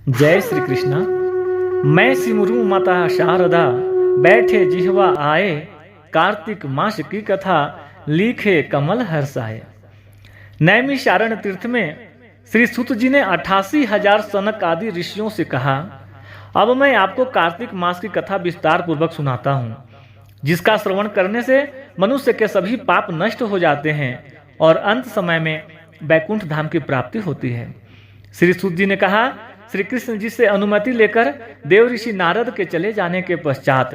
जय श्री कृष्णा। मैं सिमरू माता शारदा, बैठे जिह्वा आए, कार्तिक मास की कथा लिखे कमल हर्षाए। नैमिषारण्य तीर्थ में श्री सूत जी ने 88,000 सनक आदि ऋषियों से कहा, अब मैं आपको कार्तिक मास की कथा विस्तार पूर्वक सुनाता हूँ, जिसका श्रवण करने से मनुष्य के सभी पाप नष्ट हो जाते हैं और अंत समय में बैकुंठ धाम की प्राप्ति होती है। श्री सूत जी ने कहा, श्री कृष्ण जी से अनुमति लेकर देव ऋषि नारद के चले जाने के पश्चात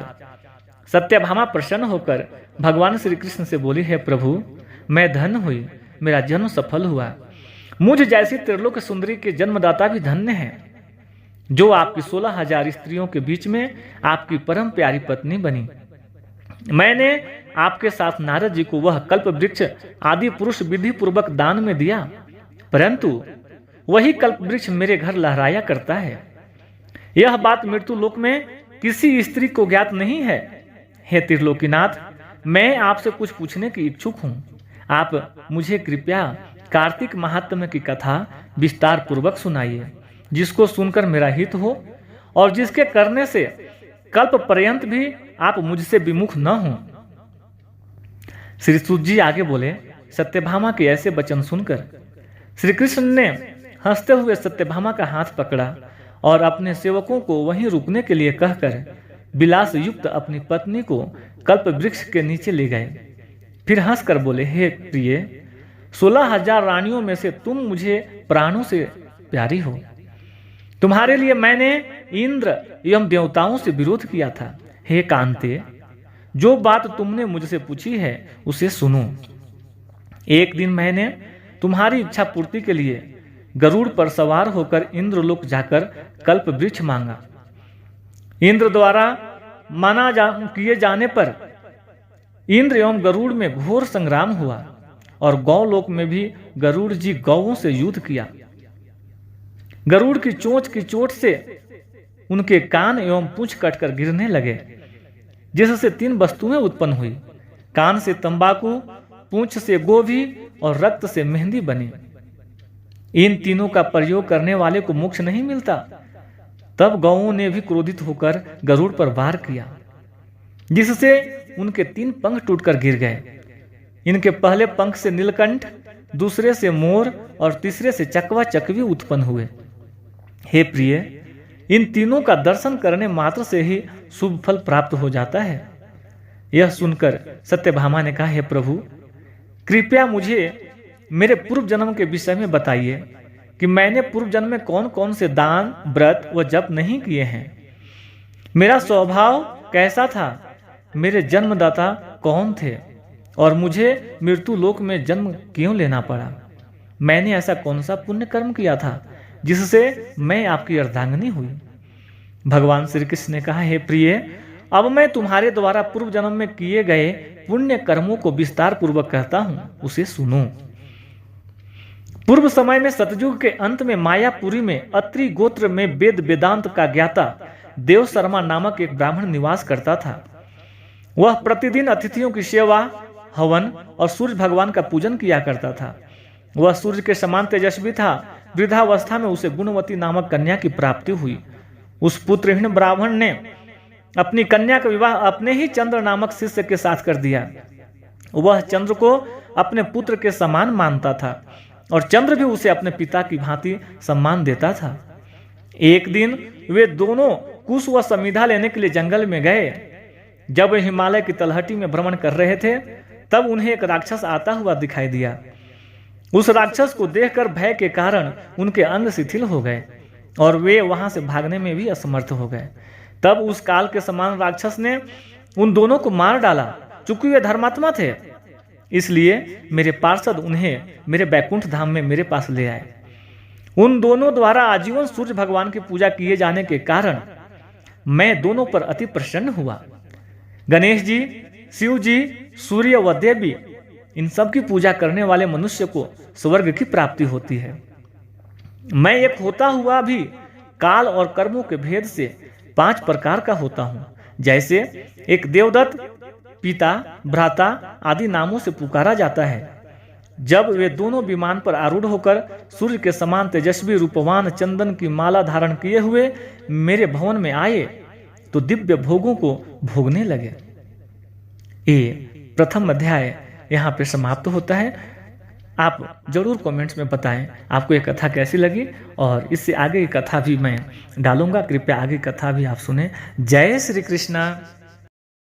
सत्यभामा प्रसन्न होकर भगवान श्री कृष्ण से बोली, है प्रभु, मैं धन्य हुई, मेरा जन्म सफल हुआ। मुझ जैसी त्रिलोक सुंदरी के जन्मदाता भी धन्य है, जो आपकी 16,000 स्त्रियों के बीच में आपकी परम प्यारी पत्नी बनी। मैंने आपके साथ नारद जी को वह कल्प वृक्ष आदि पुरुष विधि पूर्वक दान में दिया, परंतु वही कल्प वृक्ष मेरे घर लहराया करता है। यह बात मृत्यु लोक में किसी स्त्री को ज्ञात नहीं है। हे त्रिलोकीनाथ, मैं आपसे कुछ पूछने की इच्छुक हूँ। आप मुझे कृपया कार्तिक महात्म्य की कथा विस्तार पूर्वक सुनाइए, जिसको सुनकर मेरा हित हो और जिसके करने से कल्प पर्यंत भी आप मुझसे विमुख न हों। श्री सूत जी आगे बोले, सत्यभामा के ऐसे वचन सुनकर श्री कृष्ण ने हंसते हुए सत्यभामा का हाथ पकड़ा और अपने सेवकों को वहीं रुकने के लिए कहकर विलास युक्त अपनी पत्नी को कल्प वृक्ष के नीचे ले गए। फिर हंसकर बोले, हे प्रिय, 16,000 रानियों में से तुम मुझे प्राणों से प्यारी हो। तुम्हारे लिए मैंने इंद्र एवं देवताओं से विरोध किया था। हे कांते, जो बात तुमने मुझसे पूछी है उसे सुनो। एक दिन मैंने तुम्हारी इच्छा पूर्ति के लिए गरुड़ पर सवार होकर इंद्रलोक जाकर कल्प वृक्ष मांगा। इंद्र द्वारा किए जाने पर इंद्र एवं गरुड़ में घोर संग्राम हुआ और गौलोक में भी गरुड़ जी गौओं से युद्ध किया। गरुड़ की चोंच की चोट से उनके कान एवं पूंछ कटकर गिरने लगे, जिससे 3 वस्तुएं उत्पन्न हुई। कान से तंबाकू, पूंछ से गोभी और रक्त से मेहंदी बनी। इन तीनों का प्रयोग करने वाले को मोक्ष नहीं मिलता। तब गौओं ने भी क्रोधित होकर गरुड़ पर वार किया, जिससे उनके 3 पंख टूटकर गिर गए। इनके पहले पंख से नीलकंठ, दूसरे से मोर और तीसरे से चकवा चकवी उत्पन्न हुए। हे प्रिय, इन तीनों का दर्शन करने मात्र से ही शुभ फल प्राप्त हो जाता है। यह सुनकर सत्यभामा ने कहा, हे प्रभु, कृपया मुझे मेरे पूर्व जन्म के विषय में बताइए कि मैंने पूर्व जन्म में कौन कौन से दान, व्रत व जप नहीं किए हैं। मेरा स्वभाव कैसा था, मेरे जन्मदाता कौन थे और मुझे मृत्यु लोक में जन्म क्यों लेना पड़ा। मैंने ऐसा कौन सा पुण्य कर्म किया था जिससे मैं आपकी अर्धांगिनी हुई। भगवान श्री कृष्ण ने कहा, हे प्रिय, अब मैं तुम्हारे द्वारा पूर्व जन्म में किए गए पुण्य कर्मों को विस्तार पूर्वक कहता हूं, उसे सुनो। पूर्व समय में सतयुग के अंत में मायापुरी में अत्रि गोत्र में वेद वेदांत का ज्ञाता देव शर्मा नामक एक ब्राह्मण निवास करता था। वह प्रतिदिन अतिथियों की सेवा, हवन और सूर्य भगवान का पूजन किया करता था। वह सूर्य के समान तेजस्वी था। वृद्धावस्था में उसे गुणवती नामक कन्या की प्राप्ति हुई। उस पुत्रहीन ब्राह्मण ने अपनी कन्या का विवाह अपने ही चंद्र नामक शिष्य के साथ कर दिया। वह चंद्र को अपने पुत्र के समान मानता था और चंद्र भी उसे अपने पिता की भांति सम्मान देता था। एक दिन वे दोनों कुश व समिधा लेने के लिए जंगल में गए। जब वे हिमालय की तलहटी में भ्रमण कर रहे थे, तब उन्हें एक राक्षस आता हुआ दिखाई दिया। उस राक्षस को देखकर भय के कारण उनके अंग शिथिल हो गए और वे वहां से भागने में भी असमर्थ हो गए। तब उस काल के समान राक्षस ने उन दोनों को मार डाला। चूंकि वे धर्मात्मा थे, इसलिए मेरे पार्षद उन्हें मेरे बैकुंठ धाम में मेरे पास ले आए। उन दोनों द्वारा आजीवन सूर्य भगवान की पूजा किए जाने के कारण मैं दोनों पर अति प्रसन्न हुआ। गणेश जी, शिव जी, सूर्य व देवी, इन सब की पूजा करने वाले मनुष्य को स्वर्ग की प्राप्ति होती है। मैं एक होता हुआ भी काल और कर्मों के भेद से 5 प्रकार का होता हूं। जैसे एक देवदत्त, पिता, भ्राता आदि नामों से पुकारा जाता है। जब वे दोनों विमान पर आरूढ़ होकर सूर्य के समान तेजस्वी रूपवान चंदन की माला धारण किए हुए मेरे भवन में आए तो दिव्य भोगों को भोगने लगे। ये प्रथम अध्याय यहाँ पे समाप्त होता है। आप जरूर कमेंट्स में बताएं आपको ये कथा कैसी लगी, और इससे आगे की कथा भी मैं डालूंगा, कृपया आगे कथा भी आप सुने। जय श्री कृष्णा।